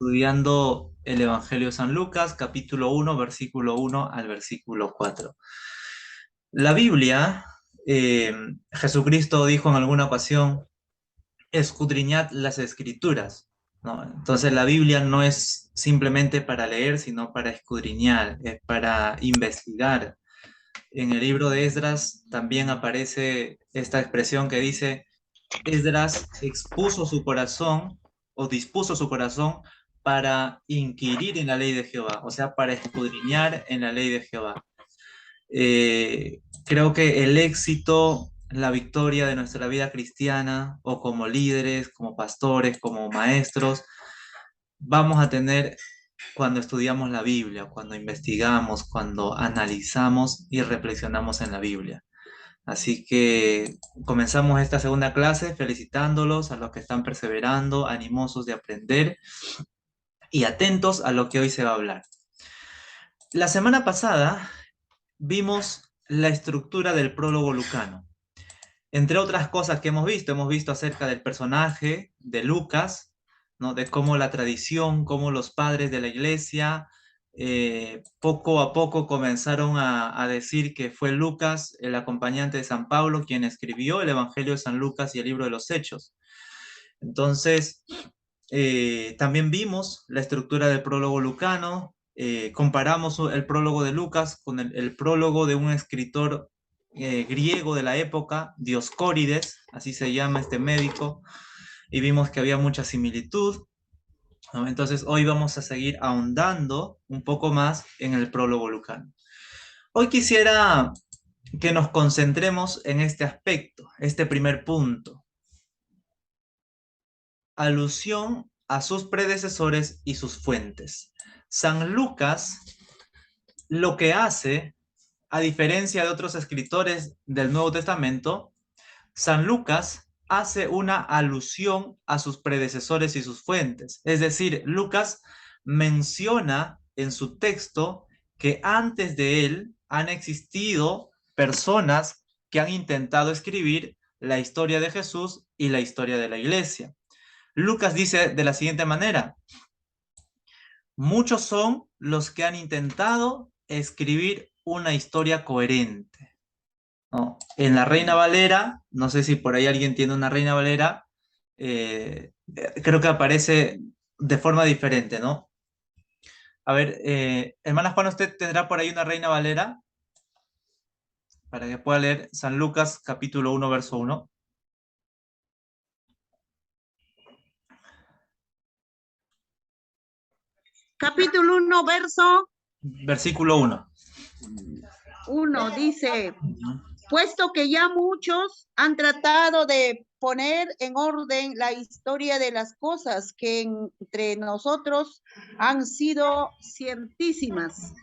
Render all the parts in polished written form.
Estudiando el Evangelio de San Lucas, capítulo 1, versículo 1 al versículo 4. La Biblia, Jesucristo dijo en alguna ocasión, escudriñad las escrituras, ¿no? Entonces la Biblia no es simplemente para leer, sino para escudriñar, es para investigar. En el libro de Esdras también aparece esta expresión que dice, Esdras expuso su corazón o dispuso su corazón para inquirir en la ley de Jehová, o sea, para escudriñar en la ley de Jehová. Creo que el éxito, la victoria de nuestra vida cristiana, o como líderes, como pastores, como maestros, vamos a tener cuando estudiamos la Biblia, cuando investigamos, cuando analizamos y reflexionamos en la Biblia. Así que comenzamos esta segunda clase felicitándolos a los que están perseverando, animosos de aprender y atentos a lo que hoy se va a hablar. La semana pasada vimos la estructura del prólogo lucano. Entre otras cosas que hemos visto acerca del personaje de Lucas, ¿no? De cómo la tradición, cómo los padres de la iglesia poco a poco comenzaron a decir que fue Lucas, el acompañante de San Pablo, quien escribió el Evangelio de San Lucas y el libro de los Hechos. Entonces, también vimos la estructura del prólogo lucano, comparamos el prólogo de Lucas con el prólogo de un escritor griego de la época, Dioscórides, así se llama este médico, y vimos que había mucha similitud, ¿no? Entonces hoy vamos a seguir ahondando un poco más en el prólogo lucano. Hoy quisiera que nos concentremos en este aspecto, este primer punto. Alusión a sus predecesores y sus fuentes. San Lucas lo que hace, a diferencia de otros escritores del Nuevo Testamento, San Lucas hace una alusión a sus predecesores y sus fuentes. Es decir, Lucas menciona en su texto que antes de él han existido personas que han intentado escribir la historia de Jesús y la historia de la iglesia. Lucas dice de la siguiente manera: muchos son los que han intentado escribir una historia coherente, ¿no? En la Reina Valera, no sé si por ahí alguien tiene una Reina Valera, creo que aparece de forma diferente, ¿no? A ver, hermana Juana, ¿usted tendrá por ahí una Reina Valera? Para que pueda leer San Lucas capítulo 1, verso 1. Capítulo 1, verso Versículo 1. 1 dice, puesto que ya muchos han tratado de poner en orden la historia de las cosas que entre nosotros han sido ciertísimas.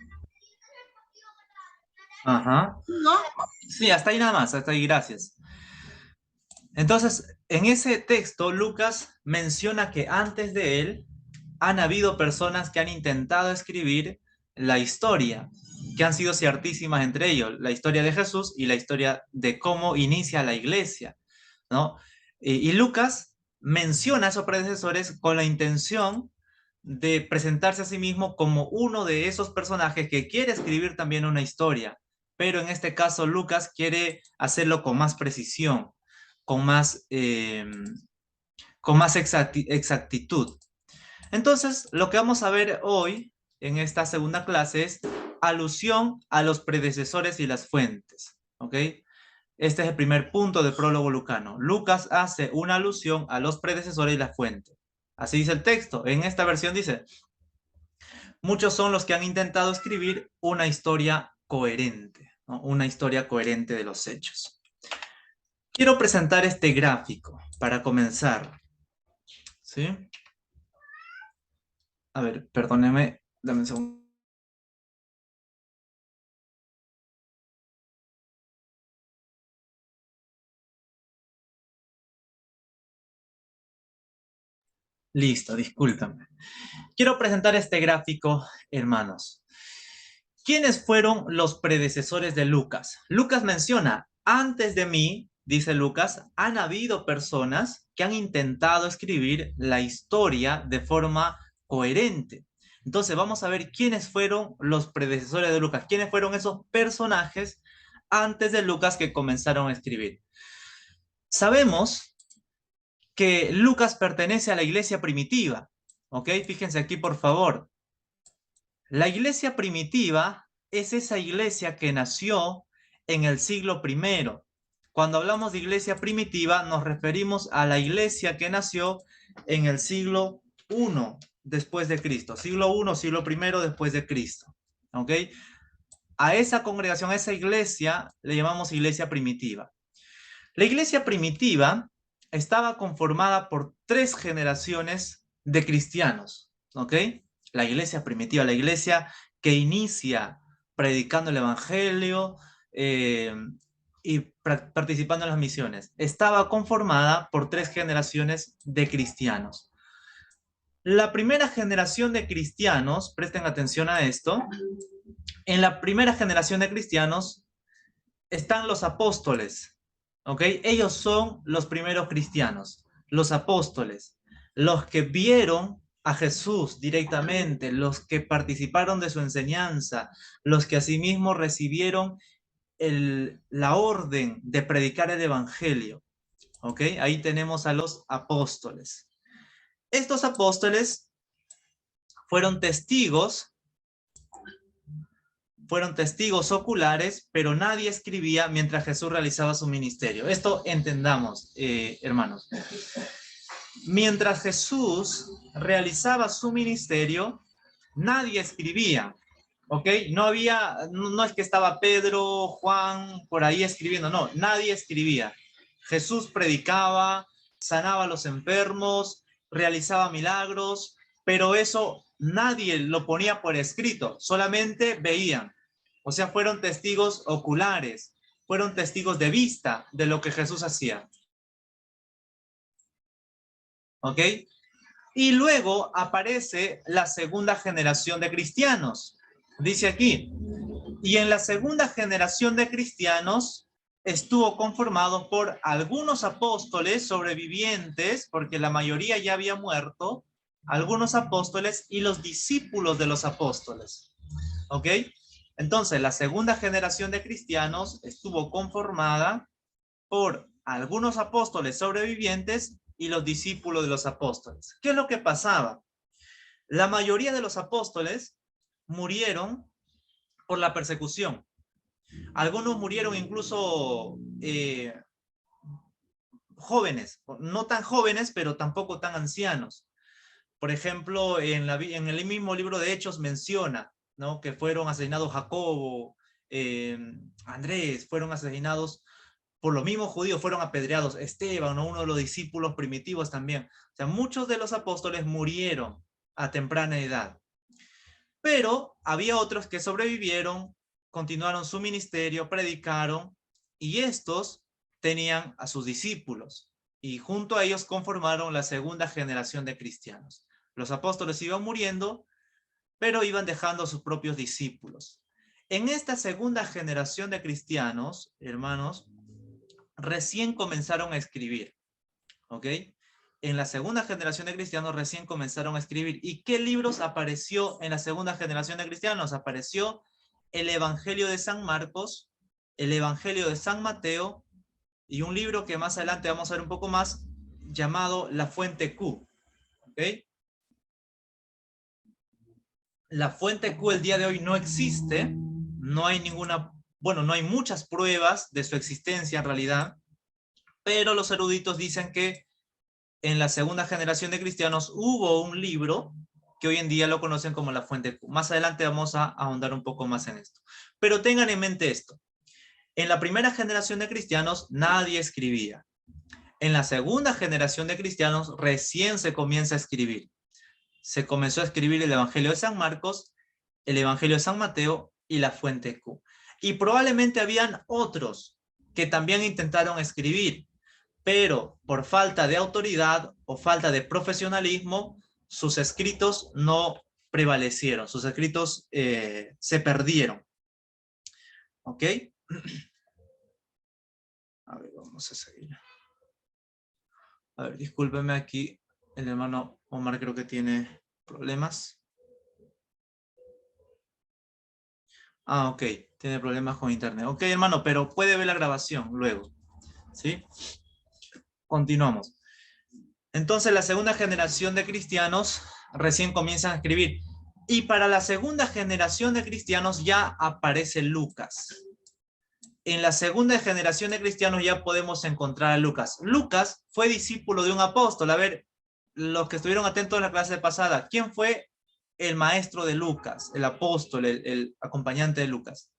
Ajá. ¿No? Sí, hasta ahí nada más, hasta ahí, gracias. Entonces, en ese texto, Lucas menciona que antes de él han habido personas que han intentado escribir la historia, que han sido ciertísimas entre ellos, la historia de Jesús y la historia de cómo inicia la iglesia, ¿no? Y Lucas menciona a esos predecesores con la intención de presentarse a sí mismo como uno de esos personajes que quiere escribir también una historia, pero en este caso Lucas quiere hacerlo con más precisión, con más, exactitud. Entonces, lo que vamos a ver hoy en esta segunda clase es alusión a los predecesores y las fuentes, ¿ok? Este es el primer punto del prólogo lucano. Lucas hace una alusión a los predecesores y las fuentes. Así dice el texto. En esta versión dice, muchos son los que han intentado escribir una historia coherente, ¿no? Una historia coherente de los hechos. Quiero presentar este gráfico para comenzar, ¿sí? A ver, perdóneme, dame un segundo. Listo, discúlpame. Quiero presentar este gráfico, hermanos. ¿Quiénes fueron los predecesores de Lucas? Lucas menciona, antes de mí, dice Lucas, han habido personas que han intentado escribir la historia de forma coherente. Entonces vamos a ver quiénes fueron los predecesores de Lucas, quiénes fueron esos personajes antes de Lucas que comenzaron a escribir. Sabemos que Lucas pertenece a la iglesia primitiva, ¿ok? Fíjense aquí, por favor. La iglesia primitiva es esa iglesia que nació en el siglo I. Cuando hablamos de iglesia primitiva, nos referimos a la iglesia que nació en el siglo I después de Cristo. Siglo I, siglo I después de Cristo. ¿Ok? A esa congregación, a esa iglesia, le llamamos iglesia primitiva. La iglesia primitiva estaba conformada por 3 generaciones de cristianos. ¿Ok? La iglesia primitiva, la iglesia que inicia predicando el evangelio, y participando en las misiones. Estaba conformada por 3 generaciones de cristianos. La primera generación de cristianos, presten atención a esto, en la primera generación de cristianos están los apóstoles, ¿ok? Ellos son los primeros cristianos, los apóstoles, los que vieron a Jesús directamente, los que participaron de su enseñanza, los que asimismo recibieron la orden de predicar el evangelio. ¿Ok? Ahí tenemos a los apóstoles. Estos apóstoles fueron testigos oculares, pero nadie escribía mientras Jesús realizaba su ministerio. Esto entendamos, hermanos. Mientras Jesús realizaba su ministerio, nadie escribía. ¿Ok? No es que estaba Pedro, Juan, por ahí escribiendo, no, nadie escribía. Jesús predicaba, sanaba a los enfermos, realizaba milagros, pero eso nadie lo ponía por escrito, solamente veían. O sea, fueron testigos oculares, fueron testigos de vista de lo que Jesús hacía. ¿Ok? Y luego aparece la segunda generación de cristianos. Dice aquí, y en la segunda generación de cristianos estuvo conformado por algunos apóstoles sobrevivientes, porque la mayoría ya había muerto, algunos apóstoles y los discípulos de los apóstoles. ¿Ok? Entonces, la segunda generación de cristianos estuvo conformada por algunos apóstoles sobrevivientes y los discípulos de los apóstoles. ¿Qué es lo que pasaba? La mayoría de los apóstoles murieron por la persecución. Algunos murieron incluso jóvenes, no tan jóvenes, pero tampoco tan ancianos. Por ejemplo, en el mismo libro de Hechos menciona, ¿no?, que fueron asesinados Jacobo, Andrés, fueron asesinados por los mismos judíos, fueron apedreados. Esteban, ¿no?, uno de los discípulos primitivos también. O sea, muchos de los apóstoles murieron a temprana edad. Pero había otros que sobrevivieron, continuaron su ministerio, predicaron, y estos tenían a sus discípulos, y junto a ellos conformaron la segunda generación de cristianos. Los apóstoles iban muriendo, pero iban dejando a sus propios discípulos. En esta segunda generación de cristianos, hermanos, recién comenzaron a escribir, ¿ok? En la segunda generación de cristianos recién comenzaron a escribir. ¿Y qué libros apareció en la segunda generación de cristianos? Apareció el Evangelio de San Marcos, el Evangelio de San Mateo, y un libro que más adelante vamos a ver un poco más, llamado La Fuente Q. ¿Ok? La Fuente Q el día de hoy no existe, no hay no hay muchas pruebas de su existencia en realidad, pero los eruditos dicen que en la segunda generación de cristianos hubo un libro que hoy en día lo conocen como la Fuente Q. Más adelante vamos a ahondar un poco más en esto. Pero tengan en mente esto. En la primera generación de cristianos nadie escribía. En la segunda generación de cristianos recién se comienza a escribir. Se comenzó a escribir el Evangelio de San Marcos, el Evangelio de San Mateo y la Fuente Q. Y probablemente habían otros que también intentaron escribir, pero por falta de autoridad o falta de profesionalismo, sus escritos no prevalecieron, sus escritos se perdieron. ¿Ok? A ver, vamos a seguir. A ver, discúlpeme aquí, el hermano Omar creo que tiene ¿Problemas? Ah, ok. Tiene problemas con internet. Ok, hermano, pero puede ver la grabación luego. ¿Sí? Continuamos. Entonces, la segunda generación de cristianos recién comienzan a escribir. Y para la segunda generación de cristianos ya aparece Lucas. En la segunda generación de cristianos ya podemos encontrar a Lucas. Lucas fue discípulo de un apóstol. A ver, los que estuvieron atentos a la clase pasada, ¿quién fue el maestro de Lucas, el apóstol, el acompañante de Lucas?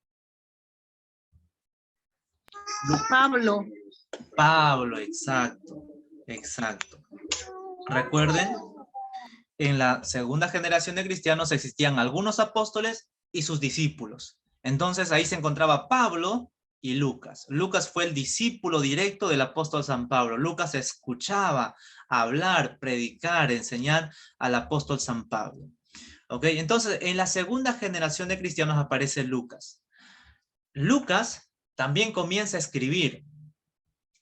Pablo. Pablo, exacto, exacto. Recuerden, en la segunda generación de cristianos existían algunos apóstoles y sus discípulos. Entonces ahí se encontraba Pablo y Lucas. Lucas fue el discípulo directo del apóstol San Pablo. Lucas escuchaba hablar, predicar, enseñar al apóstol San Pablo. ¿Ok? Entonces, en la segunda generación de cristianos aparece Lucas. Lucas también comienza a escribir,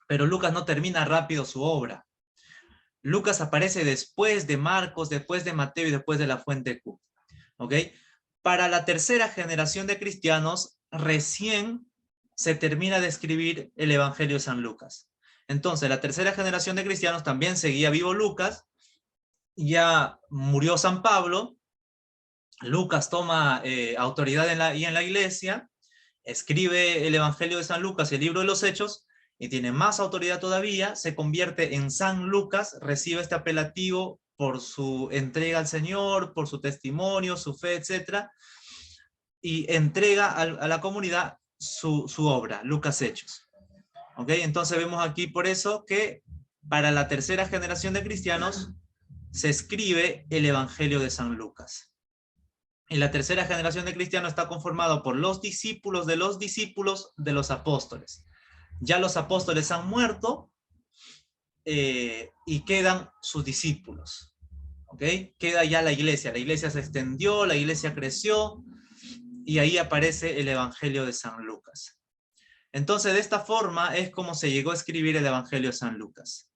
pero Lucas no termina rápido su obra. Lucas aparece después de Marcos, después de Mateo y después de la Fuente Q. ¿Ok? Para la tercera generación de cristianos, recién se termina de escribir el Evangelio de San Lucas. Entonces, la tercera generación de cristianos también seguía vivo Lucas, ya murió San Pablo, Lucas toma autoridad en la iglesia, escribe el Evangelio de San Lucas, el libro de los Hechos, y tiene más autoridad todavía, se convierte en San Lucas, recibe este apelativo por su entrega al Señor, por su testimonio, su fe, etc. Y entrega a la comunidad su obra, Lucas Hechos. ¿Ok? Entonces vemos aquí por eso que para la tercera generación de cristianos se escribe el Evangelio de San Lucas. Y la tercera generación de cristianos está conformado por los discípulos de los apóstoles. Ya los apóstoles han muerto y quedan sus discípulos. ¿Ok? Queda ya la iglesia se extendió, la iglesia creció y ahí aparece el Evangelio de San Lucas. Entonces, de esta forma es como se llegó a escribir el Evangelio de San Lucas.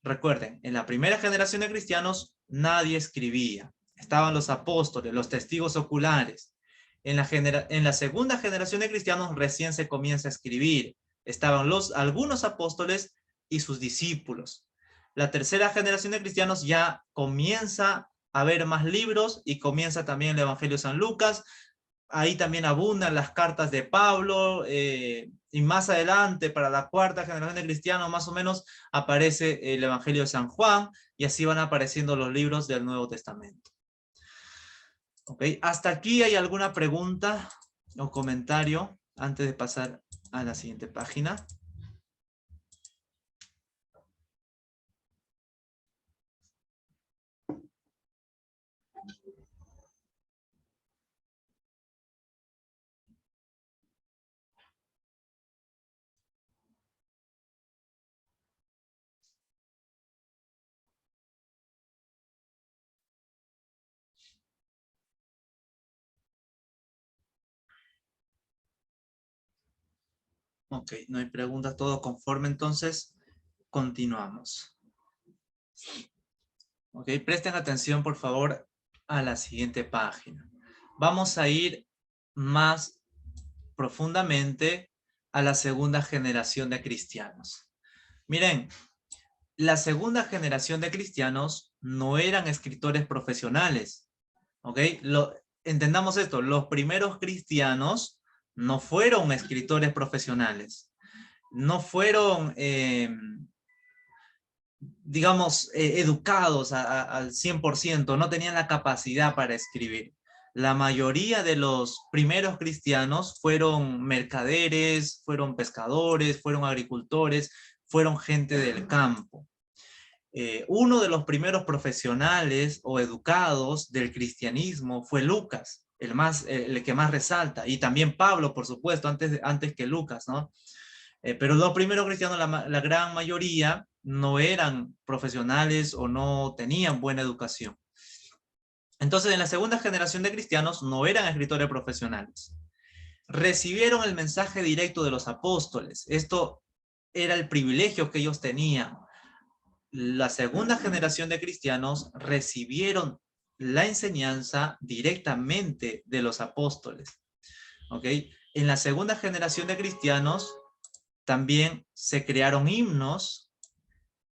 Recuerden, en la primera generación de cristianos nadie escribía. Estaban los apóstoles, los testigos oculares. En la segunda generación de cristianos recién se comienza a escribir. Estaban algunos apóstoles y sus discípulos. La tercera generación de cristianos ya comienza a haber más libros y comienza también el Evangelio de San Lucas. Ahí también abundan las cartas de Pablo, y más adelante, para la cuarta generación de cristianos, más o menos, aparece el Evangelio de San Juan, y así van apareciendo los libros del Nuevo Testamento. ¿Ok? ¿Hasta aquí hay alguna pregunta o comentario antes de pasar a la siguiente página? Ok, no hay preguntas, todo conforme, entonces continuamos. Ok, presten atención por favor a la siguiente página. Vamos a ir más profundamente a la segunda generación de cristianos. Miren, la segunda generación de cristianos no eran escritores profesionales. ¿Ok? Entendamos esto, los primeros cristianos no fueron escritores profesionales. No fueron, digamos, educados al 100%, no tenían la capacidad para escribir. La mayoría de los primeros cristianos fueron mercaderes, fueron pescadores, fueron agricultores, fueron gente del campo. Uno de los primeros profesionales o educados del cristianismo fue Lucas, el que más resalta, y también Pablo, por supuesto, antes que Lucas, ¿no? Pero los primeros cristianos, la gran mayoría, no eran profesionales o no tenían buena educación. Entonces, en la segunda generación de cristianos no eran escritores profesionales. Recibieron el mensaje directo de los apóstoles. Esto era el privilegio que ellos tenían. La segunda generación de cristianos recibieron la enseñanza directamente de los apóstoles. ¿Ok? En la segunda generación de cristianos también se crearon himnos,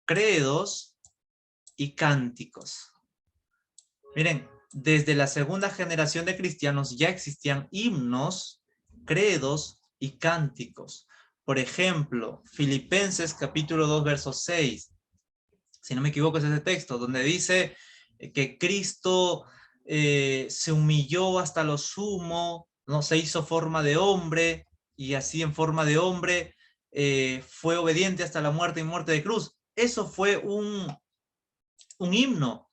credos y cánticos. Miren, desde la segunda generación de cristianos ya existían himnos, credos y cánticos. Por ejemplo, Filipenses capítulo 2, verso 6. Si no me equivoco es ese texto, donde dice que Cristo se humilló hasta lo sumo, no se hizo forma de hombre, y así en forma de hombre fue obediente hasta la muerte y muerte de cruz. Eso fue un himno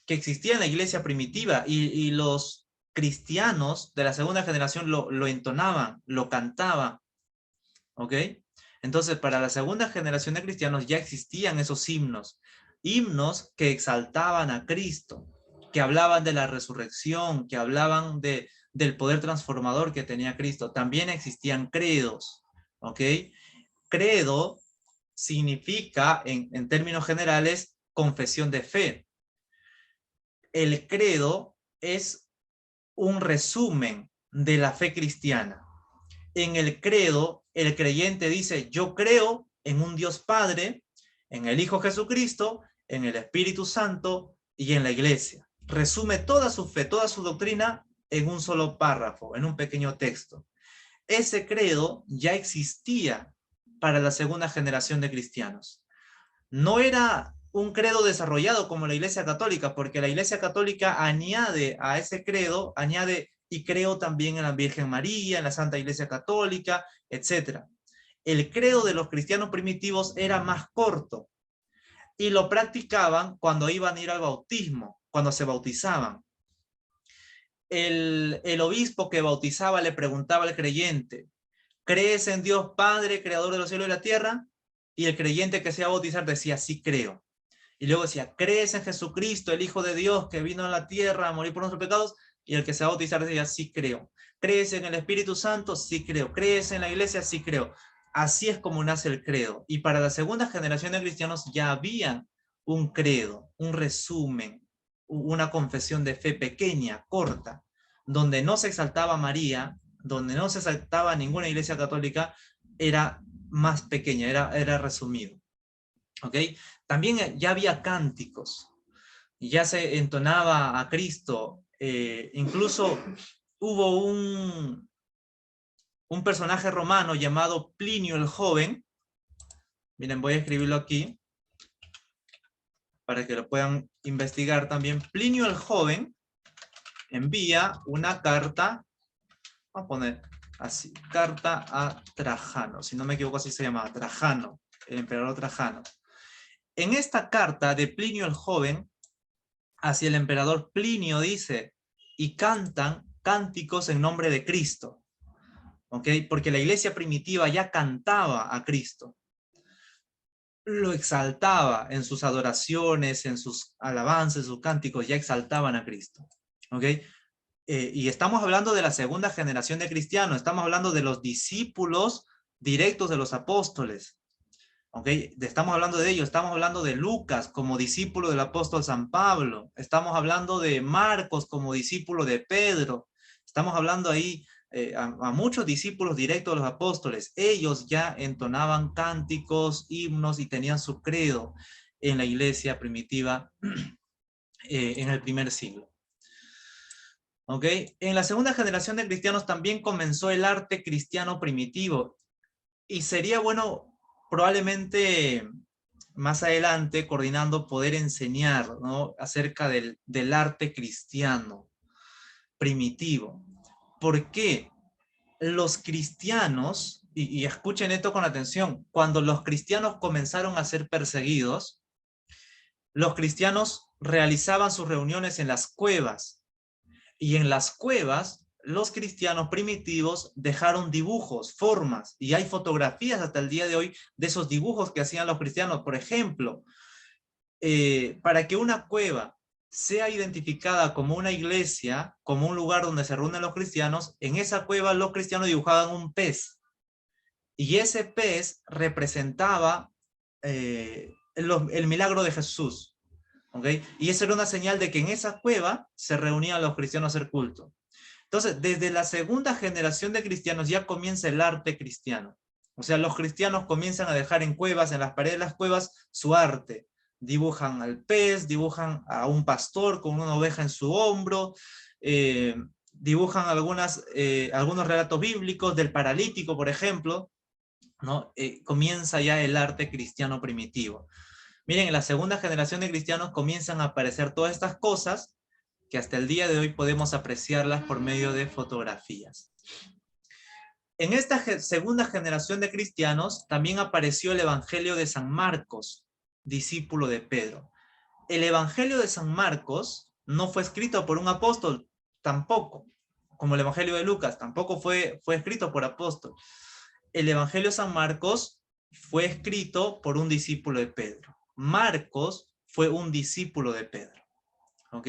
que existía en la iglesia primitiva, y los cristianos de la segunda generación lo entonaban, lo cantaban, ¿ok? Entonces, para la segunda generación de cristianos ya existían esos himnos, himnos que exaltaban a Cristo, que hablaban de la resurrección, que hablaban del poder transformador que tenía Cristo. También existían credos, ¿ok? Credo significa, en términos generales, confesión de fe. El credo es un resumen de la fe cristiana. En el credo, el creyente dice: yo creo en un Dios Padre, en el Hijo Jesucristo, en el Espíritu Santo y en la iglesia. Resume toda su fe, toda su doctrina en un solo párrafo, en un pequeño texto. Ese credo ya existía para la segunda generación de cristianos. No era un credo desarrollado como la Iglesia Católica, porque la Iglesia Católica añade a ese credo, añade: y creo también en la Virgen María, en la Santa Iglesia Católica, etc. El credo de los cristianos primitivos era más corto y lo practicaban cuando iban a ir al bautismo, cuando se bautizaban. El obispo que bautizaba le preguntaba al creyente: ¿crees en Dios Padre, creador de los cielos y la tierra? Y el creyente que se iba a bautizar decía: sí creo. Y luego decía: ¿crees en Jesucristo, el Hijo de Dios, que vino a la tierra a morir por nuestros pecados? Y el que se va a bautizar decía: sí creo. ¿Crees en el Espíritu Santo? Sí creo. ¿Crees en la iglesia? Sí creo. Así es como nace el credo. Y para la segunda generación de cristianos ya había un credo, un resumen, una confesión de fe pequeña, corta, donde no se exaltaba a María, donde no se exaltaba a ninguna iglesia católica. Era más pequeña, era resumido. ¿Ok? También ya había cánticos, ya se entonaba a Cristo. Incluso hubo un personaje romano llamado Plinio el Joven. Miren, voy a escribirlo aquí para que lo puedan investigar también. Plinio el Joven envía una carta, vamos a poner así, carta a Trajano, si no me equivoco así se llamaba, Trajano, el emperador Trajano. En esta carta de Plinio el Joven hacia el emperador Plinio dice: y cantan cánticos en nombre de Cristo. ¿Ok? Porque la iglesia primitiva ya cantaba a Cristo. Lo exaltaba en sus adoraciones, en sus alabanzas, sus cánticos, ya exaltaban a Cristo. ¿Ok? Y estamos hablando de la segunda generación de cristianos, estamos hablando de los discípulos directos de los apóstoles. ¿Okay? Estamos hablando de ellos, estamos hablando de Lucas como discípulo del apóstol San Pablo, estamos hablando de Marcos como discípulo de Pedro, estamos hablando ahí a muchos discípulos directos de los apóstoles. Ellos ya entonaban cánticos, himnos y tenían su credo en la iglesia primitiva en el primer siglo. ¿Ok? En la segunda generación de cristianos también comenzó el arte cristiano primitivo, y sería bueno probablemente más adelante, coordinando, poder enseñar, ¿no?, acerca del arte cristiano primitivo. ¿Por qué? Los cristianos, y escuchen esto con atención, cuando los cristianos comenzaron a ser perseguidos, los cristianos realizaban sus reuniones en las cuevas, y en las cuevas los cristianos primitivos dejaron dibujos, formas, y hay fotografías hasta el día de hoy de esos dibujos que hacían los cristianos. Por ejemplo, para que una cueva sea identificada como una iglesia, como un lugar donde se reúnen los cristianos, en esa cueva los cristianos dibujaban un pez, y ese pez representaba el milagro de Jesús. ¿ok? Y esa era una señal de que en esa cueva se reunían los cristianos a hacer culto. Entonces, desde la segunda generación de cristianos ya comienza el arte cristiano. O sea, los cristianos comienzan a dejar en cuevas, en las paredes de las cuevas, su arte. Dibujan al pez, dibujan a un pastor con una oveja en su hombro, dibujan algunos relatos bíblicos del paralítico, por ejemplo, ¿no? Comienza ya el arte cristiano primitivo. Miren, en la segunda generación de cristianos comienzan a aparecer todas estas cosas que hasta el día de hoy podemos apreciarlas por medio de fotografías. En esta segunda generación de cristianos también apareció el Evangelio de San Marcos, discípulo de Pedro. El Evangelio de San Marcos no fue escrito por un apóstol, tampoco, como el Evangelio de Lucas, tampoco fue escrito por apóstol. El Evangelio de San Marcos fue escrito por un discípulo de Pedro. Marcos fue un discípulo de Pedro, ¿ok?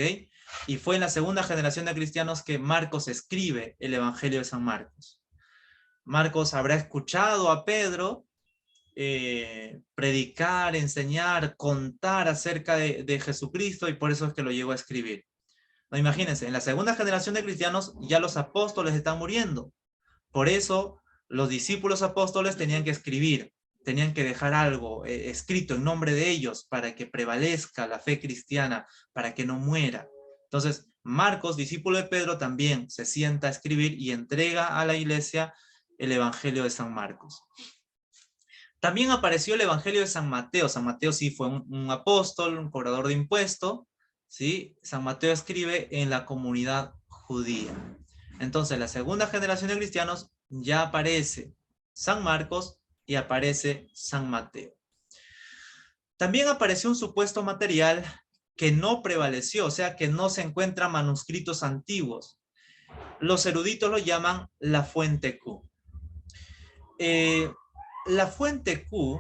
Y fue en la segunda generación de cristianos que Marcos escribe el Evangelio de San Marcos. Marcos habrá escuchado a Pedro predicar, enseñar, contar acerca de Jesucristo, y por eso es que lo llegó a escribir. No, imagínense, en la segunda generación de cristianos ya los apóstoles están muriendo. Por eso los discípulos apóstoles tenían que escribir, tenían que dejar algo escrito en nombre de ellos para que prevalezca la fe cristiana, para que no muera. Entonces, Marcos, discípulo de Pedro, también se sienta a escribir y entrega a la iglesia el Evangelio de San Marcos. También apareció el Evangelio de San Mateo. San Mateo sí fue un apóstol, un cobrador de impuestos, ¿sí? San Mateo escribe en la comunidad judía. Entonces, la segunda generación de cristianos ya aparece San Marcos y aparece San Mateo. También apareció un supuesto material que no prevaleció, o sea, que no se encuentran manuscritos antiguos. Los eruditos lo llaman la fuente Q. La fuente Q,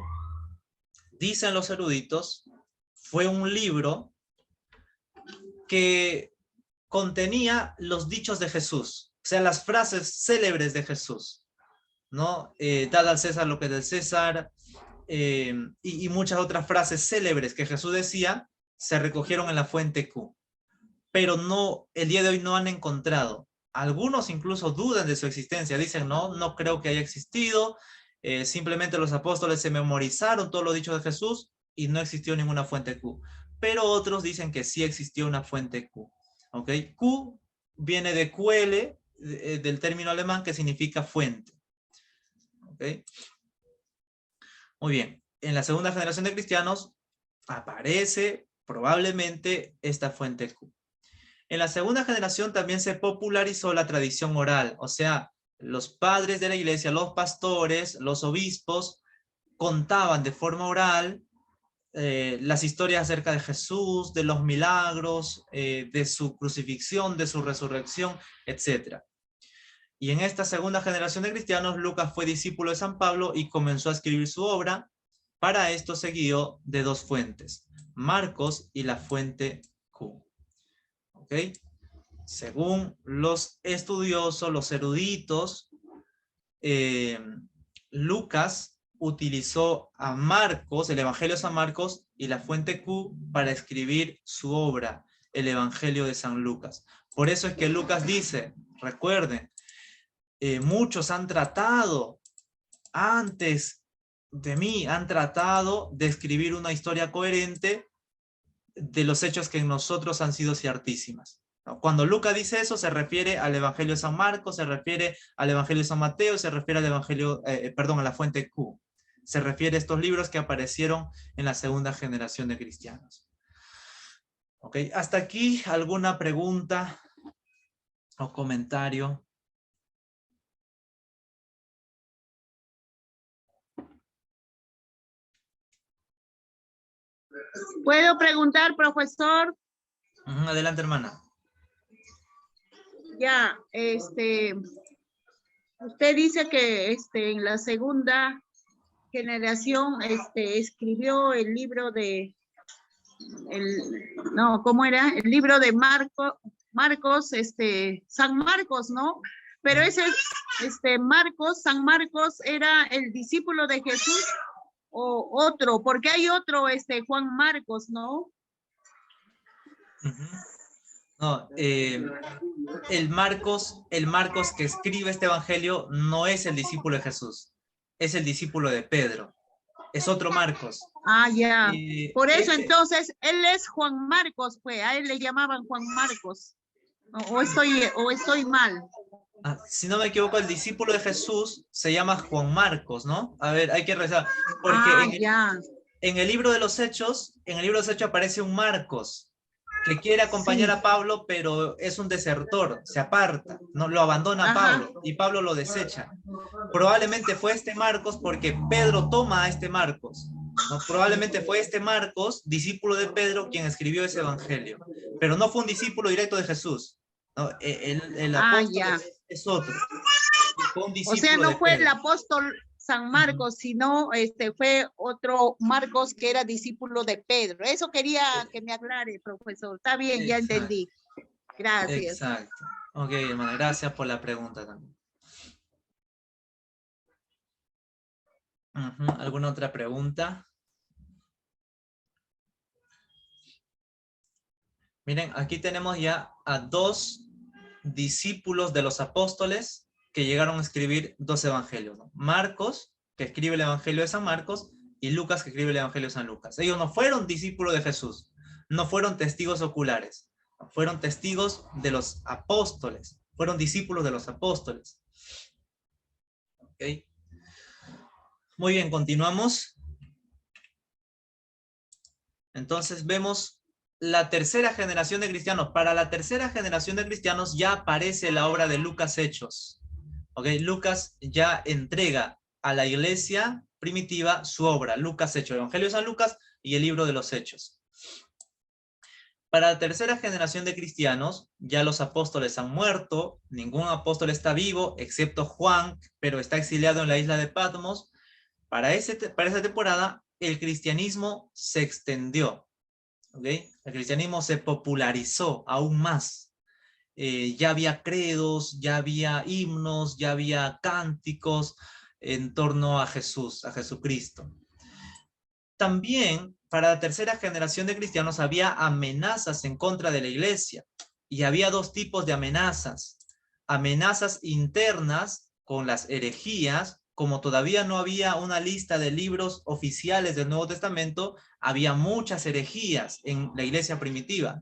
dicen los eruditos, fue un libro que contenía los dichos de Jesús, o sea, las frases célebres de Jesús, ¿no? Dad al César lo que es del César, y muchas otras frases célebres que Jesús decía, se recogieron en la fuente Q. Pero no, el día de hoy no han encontrado. Algunos incluso dudan de su existencia, dicen, no creo que haya existido, simplemente los apóstoles se memorizaron todo lo dicho de Jesús y no existió ninguna fuente Q. Pero otros dicen que sí existió una fuente Q. ¿Ok? Q viene de QL, del término alemán que significa fuente. ¿Ok? Muy bien. En la segunda generación de cristianos aparece probablemente esta fuente Q. En la segunda generación también se popularizó la tradición oral, o sea, los padres de la iglesia, los pastores, los obispos, contaban de forma oral las historias acerca de Jesús, de los milagros, de su crucifixión, de su resurrección, etc. Y en esta segunda generación de cristianos, Lucas fue discípulo de San Pablo y comenzó a escribir su obra. Para esto se guió de dos fuentes, Marcos y la fuente Q. ¿Ok? Según los estudiosos, los eruditos, Lucas utilizó a Marcos, el Evangelio de San Marcos y la fuente Q para escribir su obra, el Evangelio de San Lucas. Por eso es que Lucas dice, recuerden, muchos han tratado antes de mí, han tratado de escribir una historia coherente de los hechos que en nosotros han sido ciertísimas. Cuando Lucas dice eso, se refiere al Evangelio de San Marcos, se refiere al Evangelio de San Mateo, se refiere al Evangelio, a la fuente Q. Se refiere a estos libros que aparecieron en la segunda generación de cristianos. Ok, hasta aquí, ¿alguna pregunta o comentario? ¿Puedo preguntar, profesor? Adelante, hermana. Ya, usted dice que en la segunda generación escribió el libro de, ¿cómo era? El libro de Marcos, San Marcos, ¿no? Pero ese, San Marcos era el discípulo de Jesús o otro, porque hay otro, Juan Marcos, ¿no? Ujú. No, el Marcos que escribe este evangelio no es el discípulo de Jesús, es el discípulo de Pedro, es otro Marcos. Ah, ya. Por eso Este, entonces, él es Juan Marcos, pues, a él le llamaban Juan Marcos. O estoy mal. si no me equivoco, el discípulo de Jesús se llama Juan Marcos, ¿no? A ver, hay que rezar, porque Ah, ya. en el libro de los Hechos, en el libro de los Hechos aparece un Marcos que quiere acompañar Sí. a Pablo, pero es un desertor, se aparta, no lo abandona a Ajá. Pablo y Pablo lo desecha. Probablemente fue este Marcos porque Pedro toma a este Marcos, ¿no? Probablemente fue este Marcos, discípulo de Pedro, quien escribió ese evangelio, pero no fue un discípulo directo de Jesús, ¿no? El Ah, apóstol ya. es otro, fue un O sea, discípulo de no fue el Pedro. apóstol San Uh-huh. Marcos, sino fue otro Marcos que era discípulo de Pedro. Eso quería que me aclare, profesor. Está bien, ya Exacto, entendí. Gracias. exacto. Ok, hermano, gracias por la pregunta también. Uh-huh. ¿Alguna otra pregunta? Miren, aquí tenemos ya a dos discípulos de los apóstoles que llegaron a escribir dos evangelios, ¿no? Marcos, que escribe el evangelio de San Marcos, y Lucas, que escribe el evangelio de San Lucas. Ellos no fueron discípulos de Jesús, no fueron testigos oculares, fueron testigos de los apóstoles, fueron discípulos de los apóstoles. ¿Okay? Muy bien, continuamos. Entonces vemos la tercera generación de cristianos. Para la tercera generación de cristianos ya aparece la obra de Lucas Hechos. ¿Okay? Lucas ya entrega a la iglesia primitiva su obra, Lucas Hechos, el Evangelio de San Lucas y el libro de los Hechos. Para la tercera generación de cristianos, ya los apóstoles han muerto, ningún apóstol está vivo, excepto Juan, pero está exiliado en la isla de Patmos. Para esa temporada, el cristianismo se extendió. ¿Okay? El cristianismo se popularizó aún más. Ya había credos, ya había himnos, ya había cánticos en torno a Jesús, a Jesucristo. También para la tercera generación de cristianos había amenazas en contra de la iglesia, y había dos tipos de amenazas. Amenazas internas con las herejías. Como todavía no había una lista de libros oficiales del Nuevo Testamento, había muchas herejías en la iglesia primitiva.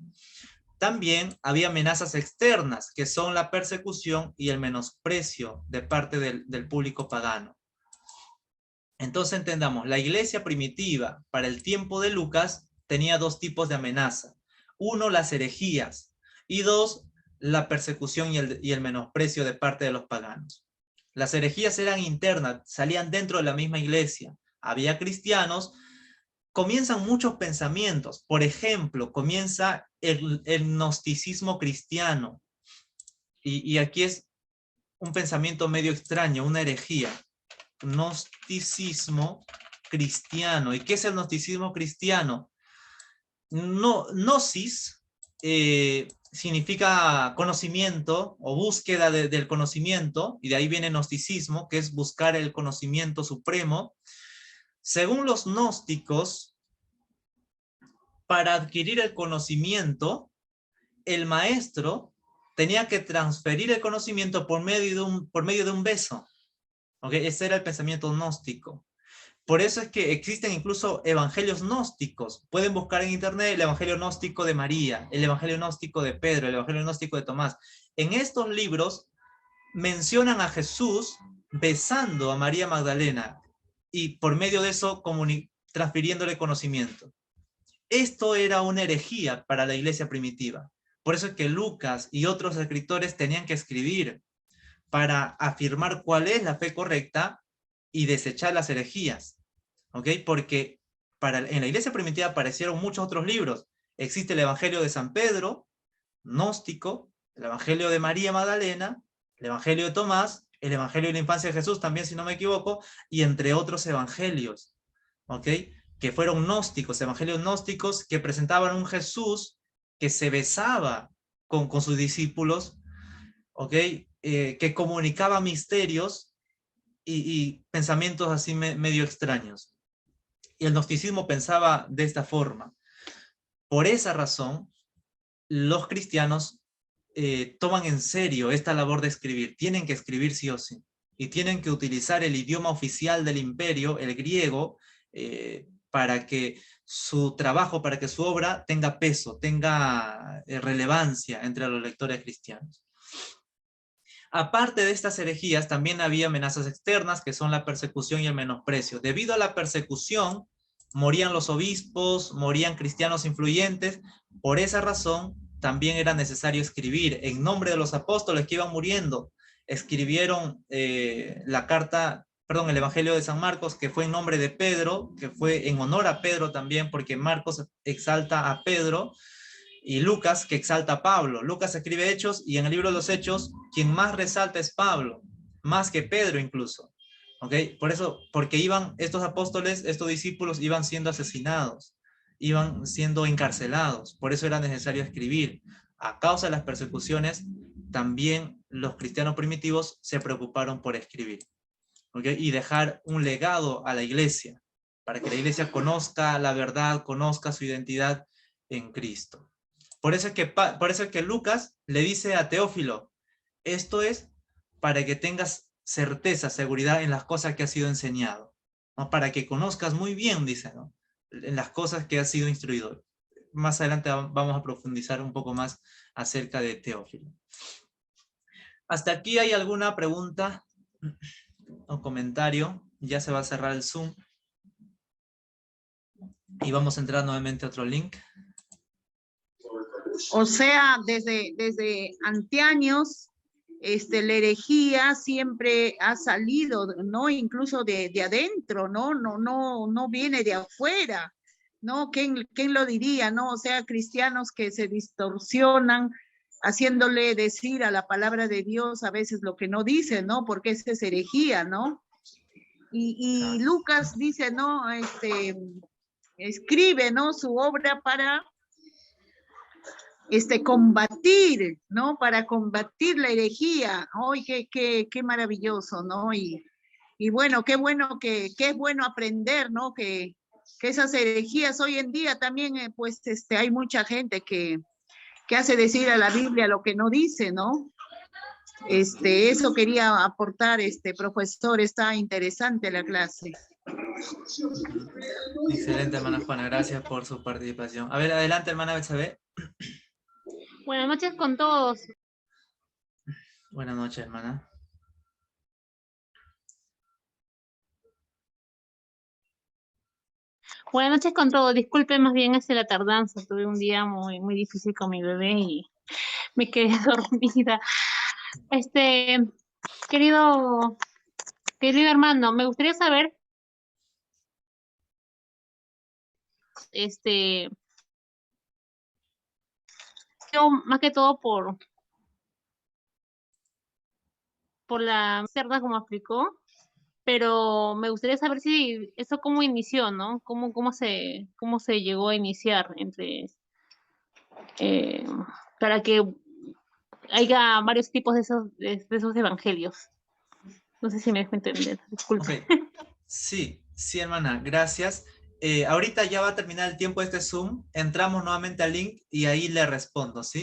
También había amenazas externas, que son la persecución y el menosprecio de parte del público pagano. Entonces entendamos, la iglesia primitiva para el tiempo de Lucas tenía dos tipos de amenaza. Uno, las herejías, y dos, la persecución y el menosprecio de parte de los paganos. Las herejías eran internas, salían dentro de la misma iglesia. Había cristianos, comienzan muchos pensamientos. Por ejemplo, comienza el gnosticismo cristiano. Y aquí es un pensamiento medio extraño, una herejía. Gnosticismo cristiano. ¿Y qué es el gnosticismo cristiano? No, gnosis significa conocimiento o búsqueda del conocimiento, y de ahí viene gnosticismo, que es buscar el conocimiento supremo. Según los gnósticos, para adquirir el conocimiento, el maestro tenía que transferir el conocimiento por medio de un beso. ¿Okay? Ese era el pensamiento gnóstico. Por eso es que existen incluso evangelios gnósticos. Pueden buscar en internet el evangelio gnóstico de María, el evangelio gnóstico de Pedro, el evangelio gnóstico de Tomás. En estos libros mencionan a Jesús besando a María Magdalena y por medio de eso transfiriéndole conocimiento. Esto era una herejía para la iglesia primitiva. Por eso es que Lucas y otros escritores tenían que escribir para afirmar cuál es la fe correcta y desechar las herejías. ¿Ok? Porque en la iglesia primitiva aparecieron muchos otros libros. Existe el Evangelio de San Pedro, gnóstico, el Evangelio de María Magdalena, el Evangelio de Tomás, el Evangelio de la infancia de Jesús, también si no me equivoco, y entre otros evangelios, ¿ok? Que fueron gnósticos, evangelios gnósticos que presentaban un Jesús que se besaba con sus discípulos, ¿ok? Que comunicaba misterios y pensamientos así medio extraños. Y el gnosticismo pensaba de esta forma. Por esa razón, los cristianos toman en serio esta labor de escribir. Tienen que escribir sí o sí. Y tienen que utilizar el idioma oficial del imperio, el griego, para que su trabajo, para que su obra tenga peso, tenga relevancia entre los lectores cristianos. Aparte de estas herejías, también había amenazas externas, que son la persecución y el menosprecio. Debido a la persecución, morían los obispos, morían cristianos influyentes. Por esa razón, también era necesario escribir en nombre de los apóstoles que iban muriendo. Escribieron la carta, perdón, el Evangelio de San Marcos, que fue en nombre de Pedro, que fue en honor a Pedro también, porque Marcos exalta a Pedro, y Lucas, que exalta a Pablo. Lucas escribe Hechos, y en el libro de los Hechos, quien más resalta es Pablo, más que Pedro incluso. ¿Ok? Por eso, porque iban estos apóstoles, estos discípulos iban siendo asesinados, iban siendo encarcelados. Por eso era necesario escribir. A causa de las persecuciones, también los cristianos primitivos se preocuparon por escribir. ¿Ok? Y dejar un legado a la iglesia, para que la iglesia conozca la verdad, conozca su identidad en Cristo. Por eso es que Lucas le dice a Teófilo, esto es para que tengas certeza, seguridad en las cosas que has sido enseñado, ¿no? Para que conozcas muy bien, dice, ¿no? En las cosas que has sido instruido. Más adelante vamos a profundizar un poco más acerca de Teófilo. ¿Hasta aquí hay alguna pregunta o comentario? Ya se va a cerrar el Zoom. Y vamos a entrar nuevamente a otro link. O sea, desde antaños, la herejía siempre ha salido, ¿no? Incluso de adentro, ¿no? No viene de afuera, ¿no? ¿Quién lo diría, no? O sea, cristianos que se distorsionan, haciéndole decir a la palabra de Dios a veces lo que no dice, ¿no? Porque esa es herejía, ¿no? Y Lucas dice, ¿no? Escribe, ¿no? Su obra para combatir, ¿no? Para combatir la herejía. ¡Ay, qué maravilloso!, ¿no? Y bueno, qué bueno que es bueno aprender, ¿no? Que esas herejías hoy en día también, pues, hay mucha gente que hace decir a la Biblia lo que no dice, ¿no? Eso quería aportar, profesor, está interesante la clase. Excelente, hermana Juana, gracias por su participación. A ver, adelante, hermana Betsabe. Buenas noches con todos. Buenas noches, hermana. Buenas noches con todos. Disculpe más bien la tardanza. Tuve un día muy, muy difícil con mi bebé y me quedé dormida. Querido hermano, me gustaría saber, yo más que todo por la cerda, como explicó, pero me gustaría saber si eso cómo inició, ¿no? Cómo se llegó a iniciar para que haya varios tipos de esos evangelios. No sé si me dejo entender, disculpe. Okay. Sí, hermana, gracias. Ahorita ya va a terminar el tiempo de este Zoom. Entramos nuevamente al link y ahí le respondo, ¿sí?